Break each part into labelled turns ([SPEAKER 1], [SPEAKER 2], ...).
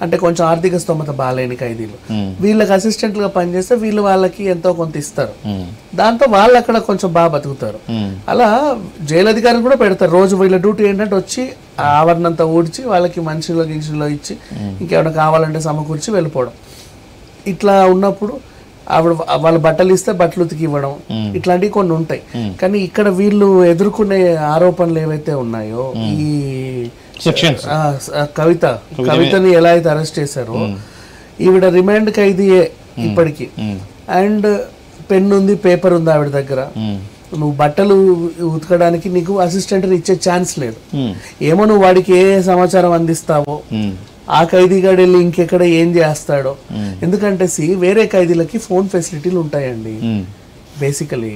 [SPEAKER 1] అంటే కొంచెం ఆర్థిక స్తోమత బాగాలేని ఖైదీలు, వీళ్ళకి అసిస్టెంట్లుగా పనిచేస్తే వీళ్ళు వాళ్ళకి ఎంతో కొంత ఇస్తారు, దాంతో వాళ్ళు అక్కడ కొంచెం బాగా బతుకుతారు. అలా జైలు అధికారులు కూడా పెడతారు. రోజు వీళ్ళ డ్యూటీ ఏంటంటే వచ్చి ఆవరణంతా ఊడ్చి వాళ్ళకి మనుషుల్లో గిన్షుల్లో ఇచ్చి ఇంకేమైనా కావాలంటే సమకూర్చి వెళ్ళిపోవడం. ఇట్లా ఉన్నప్పుడు ఆవిడ వాళ్ళ బట్టలు ఇస్తే బట్టలు ఉతికి ఇవ్వడం, ఇట్లాంటివి కొన్ని ఉంటాయి. కానీ ఇక్కడ వీళ్ళు ఎదుర్కొనే ఆరోపణలు ఏవైతే ఉన్నాయో, ఈ కవితని ఎలా అయితే అరెస్ట్ చేశారో, ఈవిడ రిమాండ్ ఖైదీయే ఇప్పటికి. అండ్ పెన్ ఉంది, పేపర్ ఉంది ఆవిడ దగ్గర. నువ్వు బట్టలు ఉతకడానికి నీకు అసిస్టెంట్ని ఇచ్చే ఛాన్స్ లేదు. ఏమో నువ్వు వాడికి ఏ సమాచారం అందిస్తావో, ఆ ఖైదీగాడు వెళ్ళి ఇంకెక్కడ ఏం చేస్తాడో. ఎందుకంటే వేరే ఖైదీలకి ఫోన్ ఫెసిలిటీలు ఉంటాయండి బేసికలీ.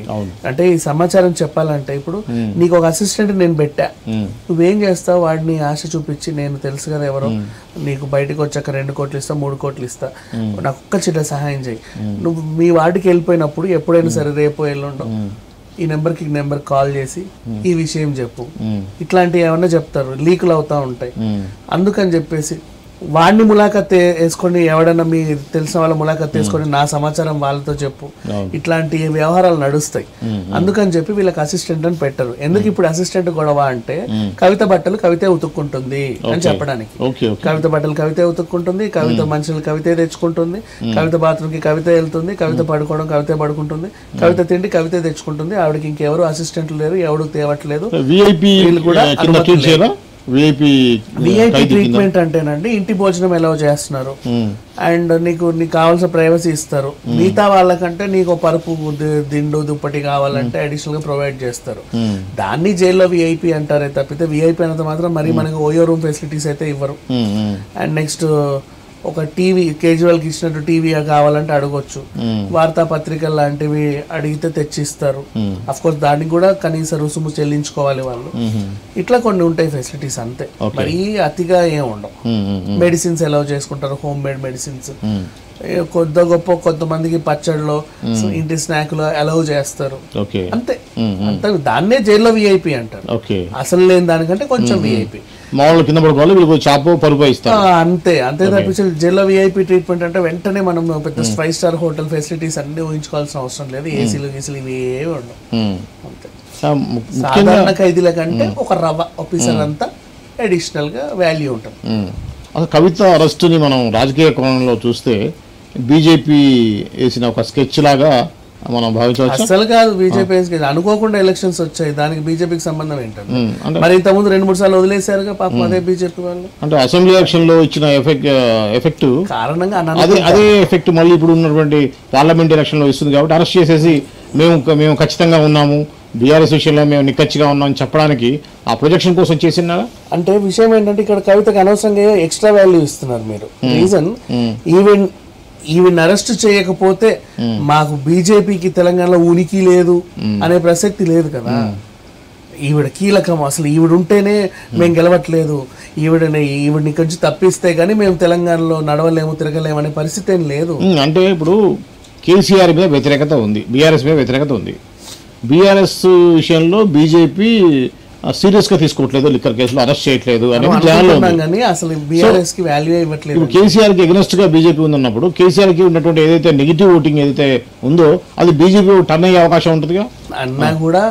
[SPEAKER 1] అంటే ఈ సమాచారం చెప్పాలంటే ఇప్పుడు నీకు ఒక అసిస్టెంట్ నేను పెట్టా, నువ్వేం చేస్తావు, వాడిని ఆశ చూపించి నేను తెలుసు కదా ఎవరో, నీకు బయటకు వచ్చాక 2 కోట్లు ఇస్తా 3 కోట్లు ఇస్తా, నాకు ఒక్క చిన్న సహాయం చేయి. నువ్వు మీ వాడికి వెళ్ళిపోయినప్పుడు ఎప్పుడైనా సరే రేపో ఎల్లుండో ఈ నెంబర్ కాల్ చేసి ఈ విషయం చెప్పు, ఇట్లాంటివి ఏమన్నా చెప్తారు, లీకులు అవుతా ఉంటాయి. అందుకని చెప్పేసి వాడిని ములాఖత్ వేసుకొని, ఎవడన్నా మీ తెలిసిన వాళ్ళ ములాఖత్ వేసుకొని నా సమాచారం వాళ్ళతో చెప్పు, ఇట్లాంటి వ్యవహారాలు నడుస్తాయి. అందుకని చెప్పి వీళ్ళకి అసిస్టెంట్ అని పెట్టరు. ఎందుకు ఇప్పుడు అసిస్టెంట్ గొడవ అంటే, కవిత బట్టలు కవితే ఉతుక్కుంటుంది అని చెప్పడానికి. కవిత బట్టలు కవితే ఉతుక్కుంటుంది, కవిత మనుషులు కవితే తెచ్చుకుంటుంది, కవిత బాత్రూమ్ కి కవిత వెళ్తుంది, కవిత పడుకోవడం కవితే పడుకుంటుంది, కవిత తిండి కవితే తెచ్చుకుంటుంది. ఆవిడకి ఇంకెవరు అసిస్టెంట్లు లేరు, ఎవడు తేవట్లేదు. వీళ్ళు కూడా విఐపి ట్రీట్మెంట్ అంటేనండి ఇంటి భోజనం ఎలా చేస్తున్నారు, అండ్ నీకు కావాల్సిన ప్రైవసీ ఇస్తారు. మిగతా వాళ్ళకంటే నీకు పరుపు దిండు దుప్పటి కావాలంటే అడిషనల్ గా ప్రొవైడ్ చేస్తారు. దాన్ని జైల్లో విఐపి అంటారే తప్పితే విఐపి అనంత మాత్రం మరి మనకి ఓయో రూమ్ ఫెసిలిటీస్ అయితే ఇవ్వరు. అండ్ నెక్స్ట్ ఒక టీవీ కేజ్రీవాల్కి ఇచ్చినట్టు టీవీ కావాలంటే అడగొచ్చు, వార్తాపత్రికలు లాంటివి అడిగితే తెచ్చిస్తారు. అఫ్ కోర్స్ దానికి కూడా కనీస రుసుము చెల్లించుకోవాలి వాళ్ళు. ఇట్లా కొన్ని ఉంటాయి ఫెసిలిటీస్, అంతే. మరీ అతిగా ఏం ఉండవు. మెడిసిన్స్ ఎలా చేసుకుంటారు, హోమ్ మేడ్ మెడిసిన్స్, కొద్ది గొప్ప కొంతమందికి పచ్చడిలో ఇంటి స్నాక్ లో అలౌ చేస్తారు, అంతే. అంతే, దాన్నే జైల్లో విఐపి అంటారు. అసలు లేని దానికంటే కొంచెం విఐపి,
[SPEAKER 2] కింద పడుకోవాలి, చాపు పరుపు ఇస్తారు, అంతే.
[SPEAKER 1] అంతే తప్పించి జైల్లో విఐపి ట్రీట్మెంట్ అంటే వెంటనే మనం పెద్ద 5 స్టార్ హోటల్ ఫెసిలిటీస్ అన్ని ఊహించుకోవాల్సిన అవసరం లేదు. ఏసీలు గీసీలు ఇవి ఏవి ఉండవు, అంతే. సాధారణ ఖైదీల కంటే ఒక రవ్వ ఆఫీసర్ అంతా అడిషనల్ గా వాల్యూ ఉంటుంది.
[SPEAKER 2] అసలు కవిత అరెస్టుని మనం రాజకీయ కోణంలో చూస్తే బీజేపీ వేసిన ఒక స్కెచ్ లాగా మనం భావించవచ్చు.
[SPEAKER 1] అసలు కాదు, బీజేపీ అనుకోకుండా ఎలక్షన్స్ వచ్చాయి, దానికి బీజేపీకి సంబంధం ఏంటంటే, మరి ఇంతకుముందు 2-3 సార్లు వదిలేశారుగా పాపం అదే బీజేపీ వాళ్ళు.
[SPEAKER 2] అంటే అసెంబ్లీ ఎలక్షన్ లో ఇచ్చిన ఎఫెక్ట్
[SPEAKER 1] కారణంగా
[SPEAKER 2] అదే ఎఫెక్ట్ మళ్ళీ ఇప్పుడు ఉన్నటువంటి పార్లమెంట్ ఎలక్షన్ లో ఇస్తుంది. కాబట్టి అరెస్ట్ చేసేసి మేము ఖచ్చితంగా ఉన్నాము, బీఆర్ఎస్ విషయంలో మేము నిక్కచ్చిగా ఉన్నామని చెప్పడానికి ఆ ప్రొజెక్షన్ కోసం చేసినారా
[SPEAKER 1] అంటే. విషయం ఏంటంటే ఇక్కడ కవితకు అనవసరంగా ఎక్స్ట్రా వాల్యూ ఇస్తున్నారు మీరు. రీజన్ ఈవెన్ అరెస్ట్ చేయకపోతే మాకు బీజేపీకి తెలంగాణలో ఉనికి లేదు అనే ప్రసక్తి లేదు కదా. ఈవిడ కీలకం, అసలు ఈవిడ ఉంటేనే మేము గెలవట్లేదు, ఈవిడని ఇక్కడి నుంచి తప్పిస్తే గానీ మేము తెలంగాణలో నడవలేము తిరగలేము అనే పరిస్థితి ఏం లేదు.
[SPEAKER 2] అంటే ఇప్పుడు కేసీఆర్ మీద వ్యతిరేకత ఉంది, బీఆర్ఎస్ మీద వ్యతిరేకత ఉంది. బీఆర్ఎస్ విషయంలో బీజేపీ సీరియస్ గా తీసుకోవట్లేదు, లిక్కర్ కేసులో అరెస్ట్ చేయట్లేదు
[SPEAKER 1] అని అసలు బీఆర్ఎస్ కి వాల్యూ ఇవ్వట్లేదు.
[SPEAKER 2] కేసీఆర్ కి ఎగ్నెస్ట్ గా బీజేపీ ఉందన్నప్పుడు కేసీఆర్ కి ఉన్నటువంటి ఏదైతే నెగిటివ్ ఓటింగ్ ఏదైతే ఉందో అది బీజేపీ టర్న్ అయ్యే అవకాశం ఉంటుందిగా.
[SPEAKER 1] అన్నా కూడా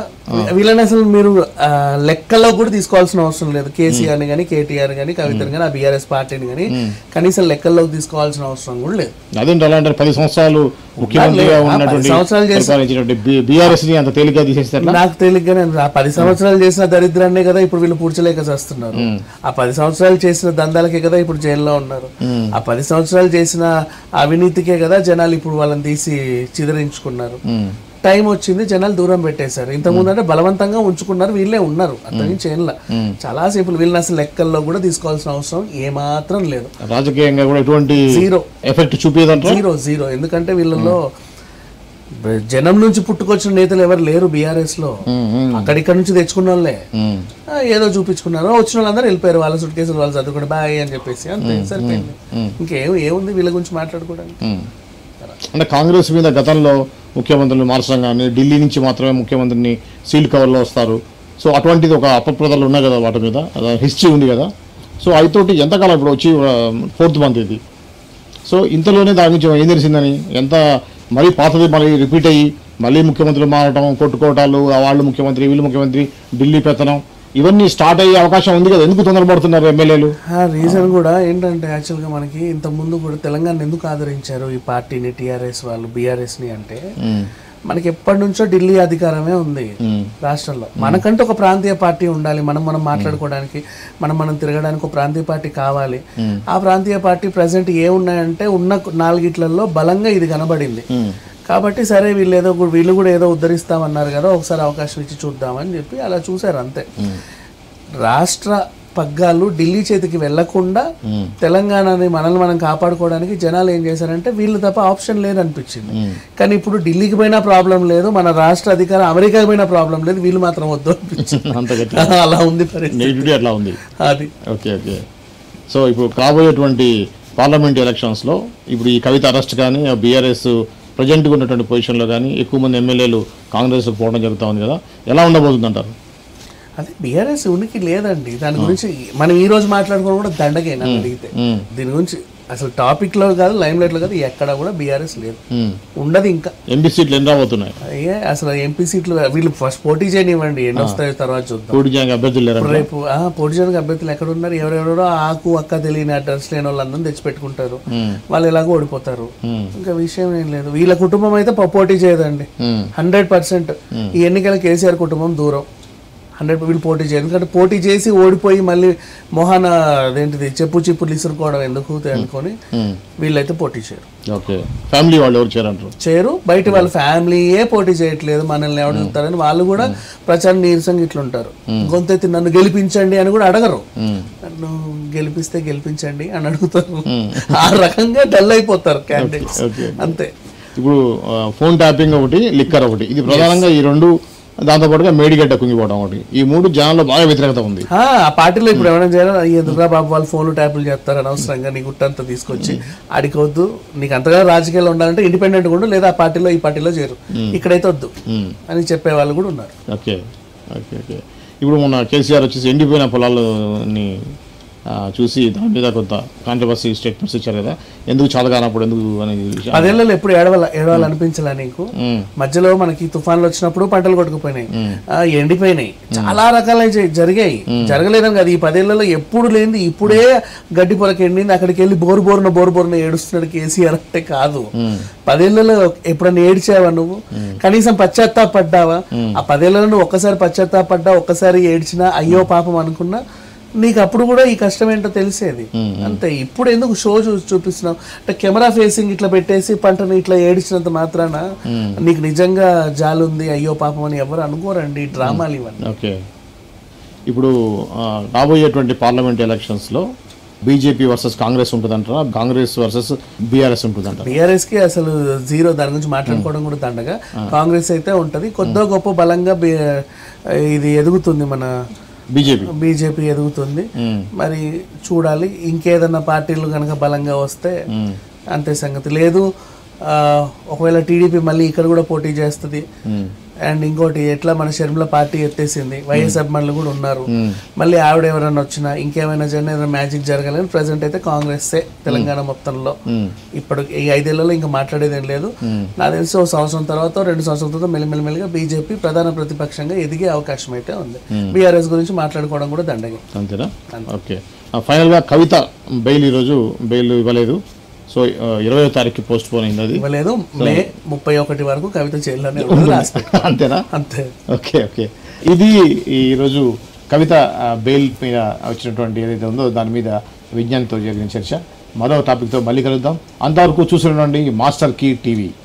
[SPEAKER 1] వీళ్ళని అసలు మీరు లెక్కల్లో కూడా తీసుకోవాల్సిన అవసరం లేదు. కేసీఆర్ ని కానీ, కేటీఆర్ కానీ, కవితని కానీ, ఆ బీఆర్ఎస్ పార్టీని కానీ కనీసం లెక్కల్లోకి తీసుకోవాల్సిన అవసరం కూడా లేదు.
[SPEAKER 2] అదేంటి అలా అంటారు? 10 సంవత్సరాలు ముఖ్యమంత్రిగా ఉన్నటువంటి బీఆర్ఎస్ ని అంత తేలిగ్గా తీసేస్తారు.
[SPEAKER 1] నాకు తేలిగ్గానే, ఆ 10 సంవత్సరాలు చేసిన దరిద్రాన్నే కదా ఇప్పుడు వీళ్ళు పూడ్చలేక చేస్తున్నారు. ఆ 10 సంవత్సరాలు చేసిన దందాలకే కదా ఇప్పుడు జైల్లో ఉన్నారు. ఆ 10 సంవత్సరాలు చేసిన అవినీతికే కదా జనాలు ఇప్పుడు వాళ్ళని తీసి చిదరించుకున్నారు. టైం వచ్చింది, జనాలు దూరం పెట్టేశారు. ఇంతకుముందు అంటే బలవంతంగా ఉంచుకున్నారు, వీళ్ళే ఉన్నారు. అంతకు మించి ఏంలా, చాలా సింపుల్. వీళ్ళని అసలు లెక్కల్లో కూడా తీసుకోవాల్సిన అవసరం ఏమాత్రం లేదు.
[SPEAKER 2] రాజకీయంగా కూడా ఎటువంటి
[SPEAKER 1] జీరో
[SPEAKER 2] ఎఫెక్ట్ చూపేదంటే
[SPEAKER 1] జీరో. ఎందుకంటే వీళ్ళలో జనం నుంచి పుట్టుకొచ్చిన నేతలు ఎవరు లేరు బీఆర్ఎస్ లో. అక్కడిక్కడ నుంచి తెచ్చుకున్న వాళ్ళే ఏదో చూపించుకున్నారు, వచ్చిన వాళ్ళందరూ వెళ్ళిపోయారు, వాళ్ళ సూట్ కేసులు వాళ్ళు చదువుకుంటే బాయ్ అని చెప్పేసి అంతే, సరిపోయింది. ఏముంది వీళ్ళ గురించి మాట్లాడుకోవడానికి.
[SPEAKER 2] అంటే కాంగ్రెస్ మీద గతంలో ముఖ్యమంత్రులు మార్చడం కానీ, ఢిల్లీ నుంచి మాత్రమే ముఖ్యమంత్రిని సీల్ కవర్లో వస్తారు. సో అటువంటిది ఒక అపప్రదలు ఉన్నాయి కదా, వాటి మీద హిస్టరీ ఉంది కదా. సో అయితోటి ఎంతకాలం ఇప్పుడు వచ్చి 4th మంత్ ఇది. సో ఇంతలోనే దాని నుంచి ఏం తెలిసిందని, ఎంత మరీ పాతది మళ్ళీ రిపీట్ అయ్యి మళ్ళీ ముఖ్యమంత్రులు మారటం, కొట్టుకోవటాలు, వాళ్ళు ముఖ్యమంత్రి వీళ్ళు ముఖ్యమంత్రి, ఢిల్లీ పెత్తనం, ఇవన్నీ స్టార్ట్ అయ్యే అవకాశం ఉంది కదా. ఎందుకు తొందరపడుతున్నారు ఎమ్మెల్యేలు?
[SPEAKER 1] రీజన్ కూడా ఏంటంటే యాక్చువల్గా మనకి ఇంతకుముందు కూడా తెలంగాణ ఎందుకు ఆదరించారు ఈ పార్టీని, టీఆర్ఎస్ వాళ్ళు బీఆర్ఎస్ని అంటే మనకి ఎప్పటి నుంచో ఢిల్లీ అధికారమే ఉంది రాష్ట్రంలో. మనకంటే ఒక ప్రాంతీయ పార్టీ ఉండాలి, మనం మాట్లాడుకోవడానికి, మనం తిరగడానికి ఒక ప్రాంతీయ పార్టీ కావాలి. ఆ ప్రాంతీయ పార్టీ ప్రజెంట్ ఏమున్నాయంటే ఉన్న 4 బలంగా ఇది కనబడింది. కాబట్టి సరే వీళ్ళు కూడా ఏదో ఉద్ధరిస్తామన్నారు కదా, ఒకసారి అవకాశం ఇచ్చి చూద్దామని చెప్పి అలా చూశారు అంతే. రాష్ట్ర పగ్గాలు ఢిల్లీ చేతికి వెళ్లకుండా తెలంగాణని మనల్ని మనం కాపాడుకోవడానికి జనాలు ఏం చేశారంటే వీళ్ళు తప్ప ఆప్షన్ లేదనిపించింది. కానీ ఇప్పుడు ఢిల్లీకి పోయినా ప్రాబ్లం లేదు, మన రాష్ట్ర అధికారం అమెరికాకి పోయినా ప్రాబ్లం లేదు, వీళ్ళు మాత్రం వద్దు అనిపించింది. అలా ఉంది పరిస్థితి,
[SPEAKER 2] అట్లా ఉంది
[SPEAKER 1] అది.
[SPEAKER 2] Okay okay. సో ఇప్పుడు కాబోయేటువంటి పార్లమెంట్ ఎలక్షన్స్లో ఇప్పుడు ఈ కవిత అరెస్ట్ కానీ, బీఆర్ఎస్ ప్రజెంట్గా ఉన్నటువంటి పొజిషన్లో కానీ ఎక్కువ మంది ఎమ్మెల్యేలు కాంగ్రెస్కి పోవడం జరుగుతూ ఉంది కదా, ఎలా ఉండబోతుంది అంటారు?
[SPEAKER 1] అదే బీఆర్ఎస్ ఉనికి లేదండి. దాని గురించి మనం ఈ రోజు మాట్లాడుకోవడం కూడా దండగే నన్ను అడిగితే. దీని గురించి అసలు టాపిక్ లో కాదు, లైమ్ లైట్ లో కాదు, ఎక్కడ కూడా బీఆర్ఎస్ లేదు, ఉండదు. ఇంకా
[SPEAKER 2] ఎంపీ సీట్లు ఎన్ని రాబోతున్నాయి?
[SPEAKER 1] అసలు ఎంపీ సీట్లు వీళ్ళు ఫస్ట్ పోటీ చేయనివ్వండి, ఎన్ని వస్తాయో తర్వాత చూద్దాం.
[SPEAKER 2] పోటీ చేయడానికి అభ్యర్థులు
[SPEAKER 1] రేపు పోటీ చేయడానికి అభ్యర్థులు ఎక్కడ ఉన్నారు? ఎవరెవరో ఆకు అక్క తెలియని అడ్రస్ లేని వాళ్ళందరూ తెచ్చిపెట్టుకుంటారు, వాళ్ళు ఎలాగో ఓడిపోతారు. ఇంకా విషయం ఏం లేదు. వీళ్ళ కుటుంబం అయితే పోటీ చేయదండి 100%. ఈ ఎన్నికల కేసీఆర్ కుటుంబం దూరం 100. వీళ్ళు పోటీ చేయరు, ఎందుకంటే పోటీ చేసి ఓడిపోయి మళ్ళీ మొహాన అదేంటిది చెప్పు చిప్పులు ఇసురుకోవడం ఎందుకు అనుకొని వీళ్ళైతే పోటీ చేయరు.
[SPEAKER 2] ఓకే, ఫ్యామిలీ వాళ్ళు ఎవరు చేయరు,
[SPEAKER 1] బయట వాళ్ళ ఫ్యామిలీయే పోటీ చేయట్లేదు, మనల్ని ఎవరు చూస్తారని వాళ్ళు కూడా ప్రచారం నీరసంగా ఇట్లుంటారు. గొంతెత్తి నన్ను గెలిపించండి అని కూడా అడగరు, నన్ను గెలిపిస్తే గెలిపించండి అని అడుగుతారు. ఆ రకంగా డల్ అయిపోతారు క్యాండిడేట్స్ అంతే.
[SPEAKER 2] ఇప్పుడు ఫోన్ ట్యాపింగ్ ఒకటి, లిక్కర్ ఒకటి, ఇది ప్రధానంగా ఈ రెండు. దాంతోపాటుగా మేడిగడ్డ కుంగిపోవడం ఒకటి, ఈ 3 జనాల్లో బాగా వ్యతిరేకత ఉంది.
[SPEAKER 1] ఆ పార్టీలో ఇప్పుడు ఏమైనా చేయాలి, ఎందుకురా బాబు వాళ్ళు ఫోన్లు ట్యాపులు చేస్తారు అనవసరంగా, నీ గుట్టంతా తీసుకొచ్చి అడిగొద్దు, నీకు అంతగా రాజకీయాల్లో ఉండాలంటే ఇండిపెండెంట్గా ఉండు, లేదా ఆ పార్టీలో ఈ పార్టీలో చేరు, ఇక్కడైతే వద్దు అని చెప్పే వాళ్ళు కూడా ఉన్నారు.
[SPEAKER 2] Okay okay okay. ఇప్పుడు మొన్న కేసీఆర్ వచ్చేసి ఎండిపోయిన పొలాలని చూసి దాని మీద కొంత కాంట్రవర్సీ స్టేట్మెంట్స్ ఇచ్చారు కదా, ఎందుకు చాలగానప్పుడు ఎందుకు అనేది.
[SPEAKER 1] 10 ఏళ్ళలో ఎప్పుడు ఏడవాలనిపించాలా నీకు? మధ్యలో మనకి తుఫాన్లు వచ్చినప్పుడు పంటలు కొట్టుకుపోయినాయి, ఎండిపోయినాయి, చాలా రకాల జరిగాయి. జరగలేదని కదా, ఈ 10 ఏళ్లలో ఎప్పుడు లేనిది ఇప్పుడే గడ్డి పొలకి ఎండింది, అక్కడికి వెళ్ళి బోరుబోరున ఏడుస్తున్నాడు కేసీఆర్ అంటే కాదు. 10 ఏళ్లలో ఎప్పుడన్నా ఏడ్చావా నువ్వు? కనీసం పశ్చాత్తాపడ్డావా? ఆ 10 ఏళ్లలో నువ్వు ఒక్కసారి పశ్చాత్తాపడ్డా, ఒక్కసారి ఏడ్చినా అయ్యో పాపం అనుకున్నా నీకు అప్పుడు కూడా ఈ కష్టం ఏంటో తెలిసేది అంతే. ఇప్పుడు ఎందుకు షో చూపిస్తున్నావు అంటే కెమెరా ఫేసింగ్ ఇట్లా పెట్టేసి పంటను ఇట్లా ఏడిచినంత మాత్రాన నీకు నిజంగా జాలి ఉంది అయ్యో పాపం అని ఎవరు అనుకోరండి, డ్రామాలు ఇవన్నీ.
[SPEAKER 2] ఓకే, ఇప్పుడు రాబోయేటువంటి పార్లమెంట్ ఎలక్షన్స్లో బీజేపీ వర్సెస్ కాంగ్రెస్ ఉంటుందంటారా, కాంగ్రెస్ వర్సెస్ బీఆర్ఎస్ ఉంటుందంటారా?
[SPEAKER 1] బీఆర్ఎస్ కి అసలు జీరో, దాని గురించి మాట్లాడుకోవడం కూడా దండగా. కాంగ్రెస్ అయితే ఉంటది, కొద్దిగా గొప్ప బలంగా ఇది ఎదుగుతుంది, మన బీజేపీ ఎదుగుతుంది. మరి చూడాలి, ఇంకేదన్నా పార్టీలు కనుక బలంగా వస్తే అంతే సంగతి. లేదు ఒకవేళ టీడీపీ మళ్ళీ ఇక్కడ కూడా పోటీ చేస్తుంది. అండ్ ఇంకోటి ఎట్లా మన షర్మిల పార్టీ ఎత్తేసింది, వైఎస్ అభిమానులు కూడా ఉన్నారు, మళ్ళీ ఆవిడ ఎవరైనా వచ్చినా ఇంకేమైనా ఏదైనా మ్యాజిక్ జరగాలని ప్రజెంట్ అయితే కాంగ్రెస్సే తెలంగాణ మొత్తంలో. ఇప్పుడు ఈ 5 ఏళ్లలో ఇంకా మాట్లాడేది ఏం లేదు. నాకు తెలిసి 1 సంవత్సరం తర్వాత 2 సంవత్సరాల తర్వాత మెల్లిమెల్లిగా బీజేపీ ప్రధాన ప్రతిపక్షంగా ఎదిగే అవకాశం అయితే ఉంది. బీఆర్ఎస్ గురించి మాట్లాడుకోవడం కూడా దండగే.
[SPEAKER 2] అంతేనా? ఓకే. ఫైనల్గా కవిత బెయిల్ ఈరోజు బెయిల్ ఇవ్వలేదు, సో 20వ తారీఖు పోస్ట్ పోన్ అయింది, అది
[SPEAKER 1] ఇవ్వలేదు. మే 31 వరకు కవిత జైల్లోనే
[SPEAKER 2] అంతేనా?
[SPEAKER 1] అంతే.
[SPEAKER 2] Okay okay. ఇది ఈరోజు కవిత బెయిల్ మీద వచ్చినటువంటి ఏదైతే ఉందో దాని మీద విజ్ఞానంతో జరిగిన చర్చ. మరో టాపిక్తో మళ్ళీ కలుద్దాం. అంతవరకు చూసి ఉండండి మాస్టర్ కీ టీవీ.